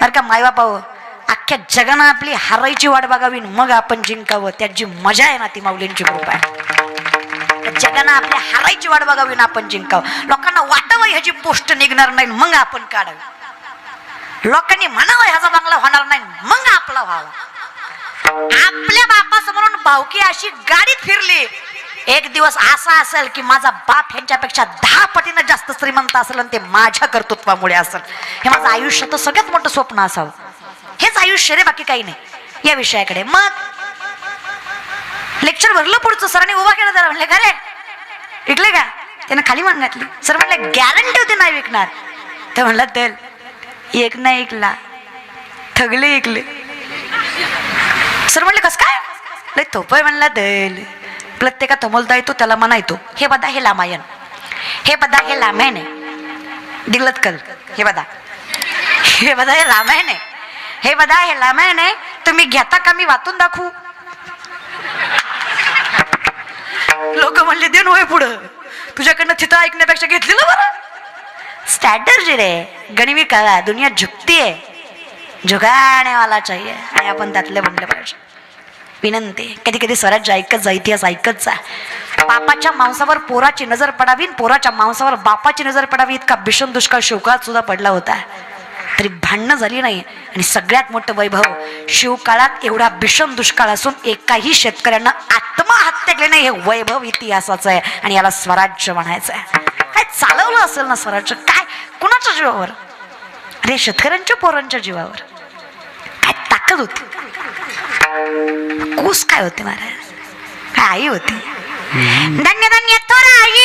बरं का मायबापाव, अख्ख्या जगानं आपली हारायची वाट बघावी मग आपण जिंकावं. त्यात जी मजा आहे ना ती माऊलींची कृपा आहे. जगानं आपली हारायची वाट बघावी ना आपण जिंकावं. लोकांना वाटावं ह्याची पोस्ट निघणार नाही मग आपण काढावी. लोकांनी म्हणावं ह्याचा बंगला होणार नाही मग आपला व्हावा. आपल्या बापासमोरून भावकी अशी गाडीत फिरली. एक दिवस असा असेल की माझा बाप ह्यांच्यापेक्षा 10 पटीनं जास्त श्रीमंत असेल आणि ते माझ्या कर्तृत्वामुळे असेल. हे माझं आयुष्याचं सगळ्यात मोठं स्वप्न असावं. हेच आयुष्य रे, बाकी काही नाही. या विषयाकडे मग लेक्चर भरलं. पुढचं सरांनी उभा केलं. जरा म्हणले का रे विकले का? त्यानं खाली मान घातली. सर म्हणले गॅरंटी होती नाही विकणार. तर म्हणलं तर एक नाही ऐकला, ठगले ऐकले. सर म्हणले कस काय? लय थोपय म्हणला दल. प्रत्येका थमलता येतो त्याला म्हणा येतो. हे बदा हे रामायण, हे बदा हे रामायण आहे. दिलत कल हे बदा, हे बदा हे रामायण आहे, हे बदा हे रामायण आहे. तुम्ही घेता का मी वाचून दाखवू? लोक म्हणले देन होय पुढं, तुझ्याकडनं तिथं ऐकण्यापेक्षा घेतलेलं बरं. स्ट्रॅटर्जी रे, गणिमी कळा. दुनिया झुकती आहे, झुकाने वाला चाहिए आणि आपण त्यातले बनले पाहिजे. विनंती, कधी कधी स्वराज्य ऐकत जा, इतिहास ऐकत जा. बापाच्या मांसावर पोराची नजर पडावी, पोराच्या मांसावर बापाची नजर पडावी इतका भीषण दुष्काळ शिवकाळात सुद्धा पडला होता. तरी भांडणं झाली नाही. आणि सगळ्यात मोठं वैभव, शिवकाळात एवढा भीषण दुष्काळ असून एकाही शेतकऱ्यांना आत्महत्या केली नाही. हे वैभव इतिहासाचं आहे आणि याला स्वराज्य म्हणायचं आहे. काय चालवलं असेल ना स्वराज्य? काय कुणाच्या जीवावर? अरे शेतकऱ्यांच्या पोरांच्या जीवावर. काय ताकद होती, कूस काय होते महाराज, काय आई होती. धन्य धन्य थोर आई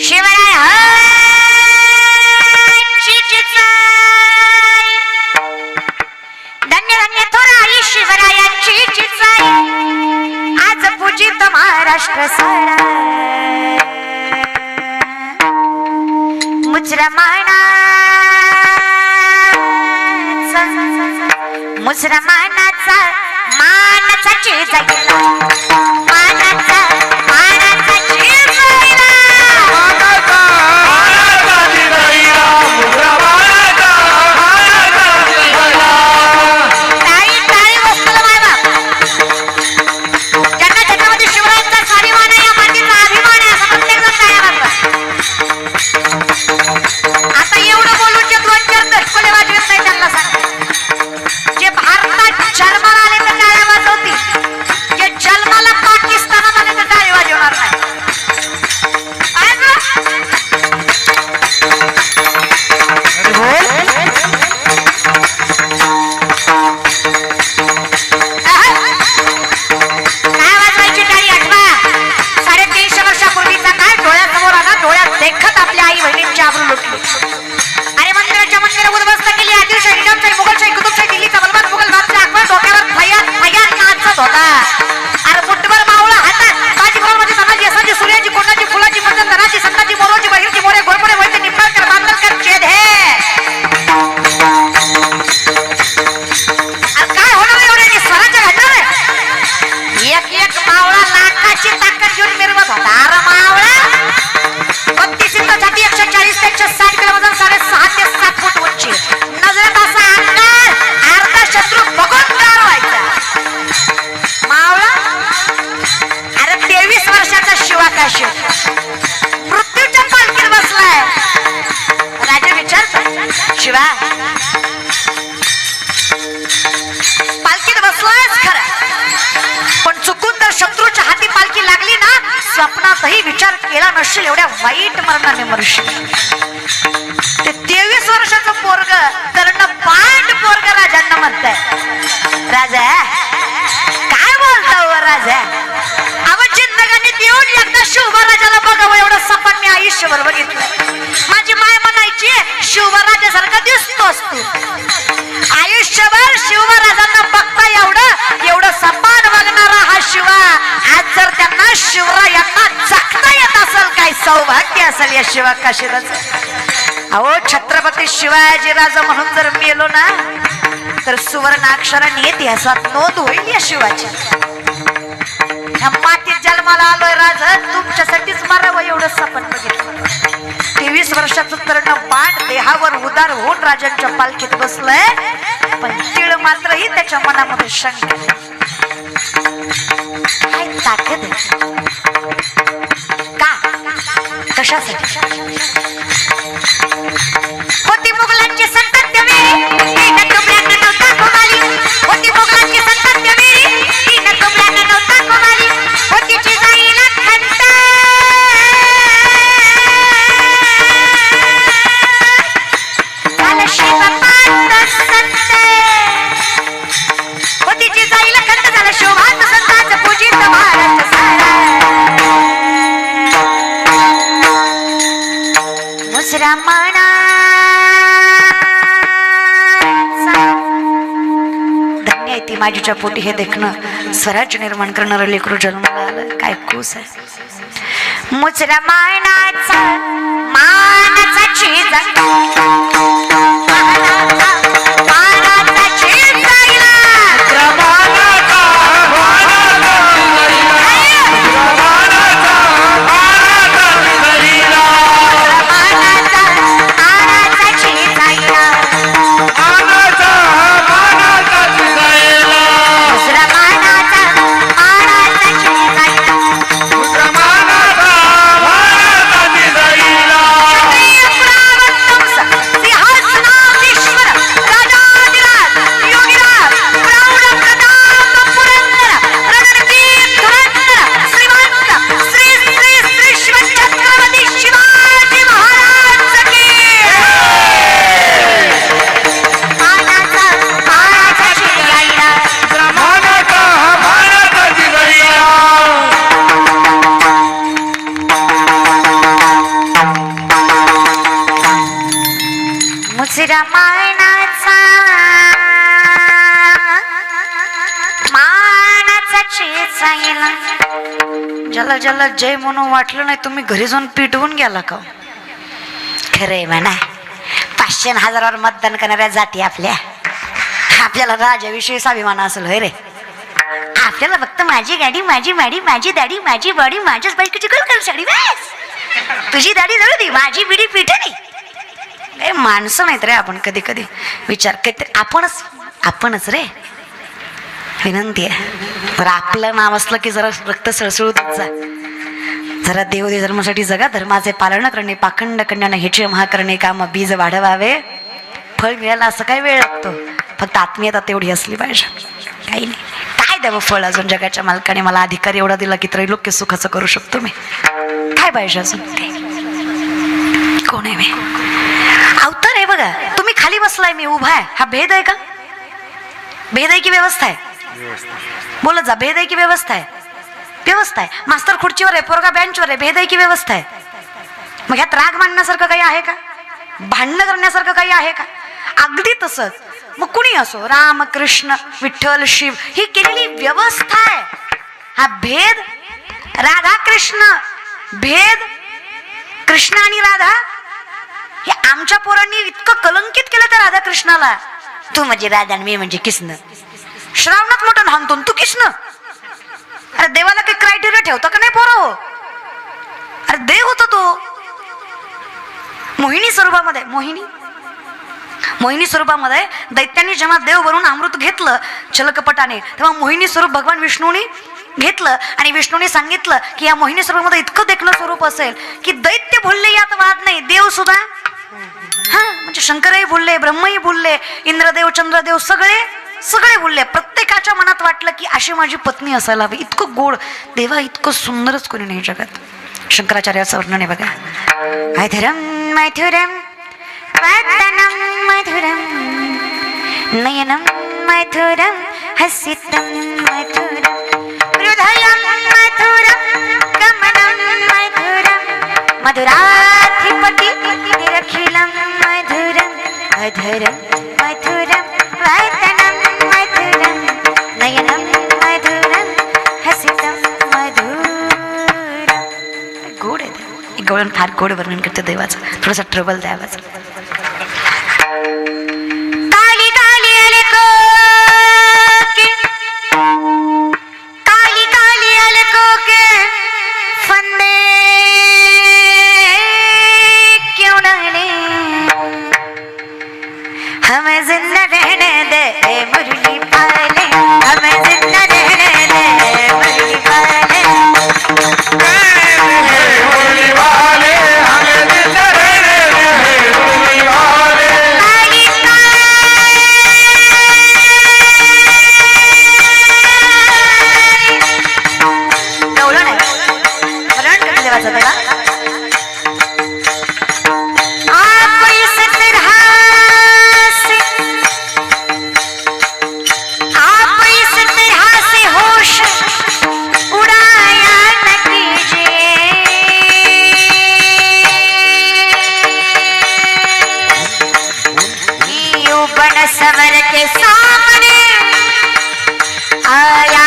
शिवराय धन्य धन्य थोर आई शिवरायांची चिचाई. आज पूजित महाराष्ट्र सारा मुसलमाना मुसलमानाचा मानाचा चीज गेला, मानाचा मानाचा चीज गेला, मानाचा मानाचा चीज गेला, मुसलमानाचा मानाचा चीज गेला. ताई ताई वस्तूला माय बाप ज्यांना जगामध्ये शिवरायांचा स्वाभिमान आहे, या मातीचा अभिमान आहे, असं प्रत्येक जण तयार असतं. आता एवढं बोलून जे 2-4 दशकोले वाजवत नाही त्यांना सांगा. जे भारतात जन्माला आले तर टाळ्या वाजवतील, जे जन्माला पाकिस्तानात आले तर टाळी वाजवणार नाही. काय वाजवायची टाळी? आठवा 350 वर्षापूर्वीचा काय डोळ्यासमोर आला. डोळ्यात देखत आपल्या आई बहिणींची आबरू लुटली. अरे मंदिराच्या मंदिर उद्ध्वस्त केली. आदिलशाही, निजामशाही, मुघलशाही, कुतुबशाही, दिल्लीचा बलवान मुघल बादशाह अकबर डोक्यावर फयात नाचत होता. अरे मुठभर मावळा हातात बाजीप्रमाणे तानाजी, असाची, सूर्याची, कोणाची, फुलाची, पतंग, धनाची, संताची, मोरोची, बहिरची, मोरे, घोरपडे, वैद्य, निंबाळकर, बांधलकर, छेद हे. काय होणार एवढ्याने? स्वराज्य घडणार आहे. एक एक मावळा लाखाची ताकद घेऊन मिरवत होता. अरे मावळा 32 इंचासाठी 140 ते 160 किलो वजन, 6.5 ते 7 फूट उंची, नजरेत असा अंगार, अर्धा शत्रू बघून गार व्हायचा. मावळा अरे 23 वर्षाचा शिवाकाशी मृत्यूच्या पालखीत बसलाय. राजा विचारतो, शिवा पालखीत बसलायच खरं, पण चुकून तर शत्रूच्या हाती पालखी लागली ना, स्वप्नातही विचार केला नसेल एवढ्या वाईट मरणाने मरशील. ते 23 वर्षाचं पोरग कर्ण पांड पोरग राजांना म्हणताय. राजा काय बोलता हो राजा? अवं जिंदगानीत येऊन एकदा शिवराजाला बघावं एवढं सपन मी आयुष्यभर बघितलं. माझी माय म्हणायची शिवराजासारखा दिसतोस तू. आयुष्यभर शिवराजांना बघता एवढं सपान बघणारा हा शिवा, आज जर त्यांना शिवरायांना जगता येत असेल, काय सौभाग्य असेल या शिवा काशीदाचं. अहो छत्रपती शिवाजीराजा म्हणून जर मेलो ना तर सुवर्ण अक्षरांनी इतिहासात नोंद होईल या शिवाची. मातीत जन्माला आलोय राजा, तुमच्यासाठीच मरावं एवढं सपन बघितलं. 23 वर्षाचं तरुण बाण उदार होऊन राजांच्या पालखीत बसलाय, पण तीळ मात्रही त्याच्या मनामध्ये शंका. काय ताकद आहे? का कशासाठी? होती मुघलांची संतत तीन टोपल्यानं नव्हता कोमाली, होती मुघलांची संतत तीन टोपल्यानं नव्हता कोमाली, होती जिजाईला खंत झालं शिवपात संत, होती जिजाईला खंत झालं शिवभात संतांचं पूजित महाराज सारा. मुसलमाना ती माझ्या पोटी हे देखणं, स्वराज्य निर्माण करणारं लेकरू जन्माला आलं. काय कुस आहे. मुचरा मानाचा मानाचा चीज रामायणाचा मानाचा चेचायला. ज्याला ज्याला जय म्हणून वाटलं नाही तुम्ही घरी जाऊन पिटवून गेला का? खरंय म्हणा, 500 आणि 1000 मतदान करणाऱ्या जाती आपल्याला राजाविषयी स्वाभिमान असेल होय रे. आपल्याला फक्त माझी गाडी, माझी माडी, माझी दाढी, माझी बॉडी, माझ्याच बायकोची कलकल साडी, बस. तुझी दाढी जळू दे, माझी बिडी पिठणी. माणसं नाहीत रे आपण. कधी कधी विचार काहीतरी आपणच रे. विनंती आहे, तर आपलं नाव असलं की जरा रक्त सळसळूत जा. जरा देवदेव धर्मासाठी जगा, धर्माचे पालन करणे, पाखंड कन्यानं हेचे महाकरणे, काम बीज वाढवावे. फळ मिळायला असं काय वेळ लागतो, फक्त आत्मीयता तेवढी असली पाहिजे. काही नाही, काय द्यावं फळ अजून जगाच्या मालकाने मला अधिकार एवढा दिला की त्रैलोक्य सुखाचं करू शकतो मी. काय पाहिजे अजून? ते कोण आहे मी? अवतार आहे बघा. तुम्ही खाली बसलाय, मी उभा आहे. हा भेद आहे का? भेद आहे की व्यवस्था आहे? बोलत जा. भेद आहे की व्यवस्था आहे? व्यवस्था आहे. मास्तर खुर्चीवर आहे, पोरगा बेंचवर आहे. भेद आहे की व्यवस्था आहे? मग ह्यात राग मांडण्यासारखं काही आहे का? भांडणं करण्यासारखं काही आहे का? अगदी तसंच. मग कुणी असो, राम कृष्ण विठ्ठल शिव, ही केलेली व्यवस्था आहे. हा भेद, राधा कृष्ण भेद, कृष्ण आणि राधा, हे आमच्या पोरांनी इतकं कलंकित केलं त्या राधा कृष्णाला. तू म्हणजे राधा आणि मी म्हणजे कृष्ण. श्रावणात मोठं हाणतो तू कृष्ण. अरे देवाला काही क्रायटेरिया ठेवता का नाही पोरं? अरे देव होता तो. मोहिनी स्वरूपामध्ये, मोहिनी स्वरूपामध्ये दैत्यांनी जेव्हा देव बनून अमृत घेतलं छलकपटाने, तेव्हा मोहिनी स्वरूप भगवान विष्णूनी घेतलं आणि विष्णूने सांगितलं की या मोहिनी स्वरूपामध्ये इतकं देखणं स्वरूप असेल की दैत्य बोलले यात वाद नाही, देव सुद्धा, हा म्हणजे शंकरही बोलले, ब्रह्मही बोलले, इंद्रदेव चंद्रदेव सगळे बोलले. प्रत्येकाच्या मनात वाटलं की अशी माझी पत्नी असायला हवी. इतकं गोड देवा, इतकं सुंदरच कोणी नाही जगात. शंकराचार्याचं वर्णन आहे बघा. मैथुरम मैथुरम वदनम मधुरम नयनम मैथुरम हसितम मैथुरम हृदयम मैथुरम गमनम मैथुरम मधुराधिपति निरखिलम मैथुरम अधरम मैथुरम वदनम मैथुरम नयनम मैथुरम हसितम मधुरम. गोड आहे ते. गवळण फार गोड वर्णन करते देवाचं. थोडासा ट्रबल द्यावाचं. काली काली अलको के, काली काली अलको के फंदे क्यों डाले, के सामने आया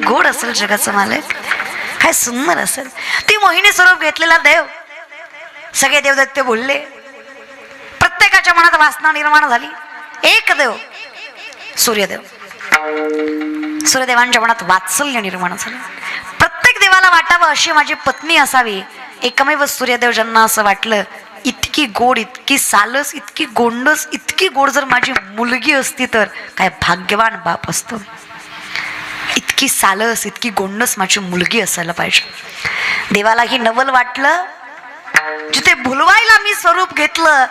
गोड असेल जगाचं मालक, काय सुंदर असेल. ती मोहिनी स्वरूप घेतलेला देव. सगळे देवदैत्य बोलले, प्रत्येकाच्या मनात वासना निर्माण झाली. एक देव सूर्यदेव, सूर्यदेवांच्या मनात वात्सल्य निर्माण झालं. प्रत्येक देवाला वाटावं अशी माझी पत्नी असावी. एकमेव सूर्यदेव ज्यांना असं वाटलं, इतकी गोड, इतकी सालस, इतकी गोंडस, इतकी गोड जर माझी मुलगी असती तर काय भाग्यवान बाप असतो. इतकी सालस, इतकी गोंडस माझी मुलगी असायला पाहिजे. देवाला ही नवल वाटलं. जिथे भुलवायला मी स्वरूप घेतलं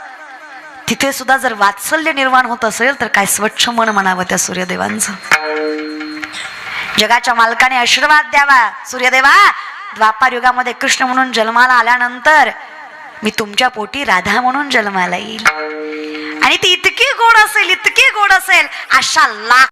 तिथे सुद्धा जर वात्सल्य निर्माण होत असेल तर काय स्वच्छ मन म्हणावं त्या सूर्यदेवांचं. जगाच्या मालकाने आशीर्वाद द्यावा, सूर्यदेवा द्वापार युगामध्ये कृष्ण म्हणून जन्माला आल्यानंतर मी तुमच्या पोटी राधा म्हणून जन्माला येईल आणि ती इतकी गोड असेल, इतकी गोड असेल, अशा लाख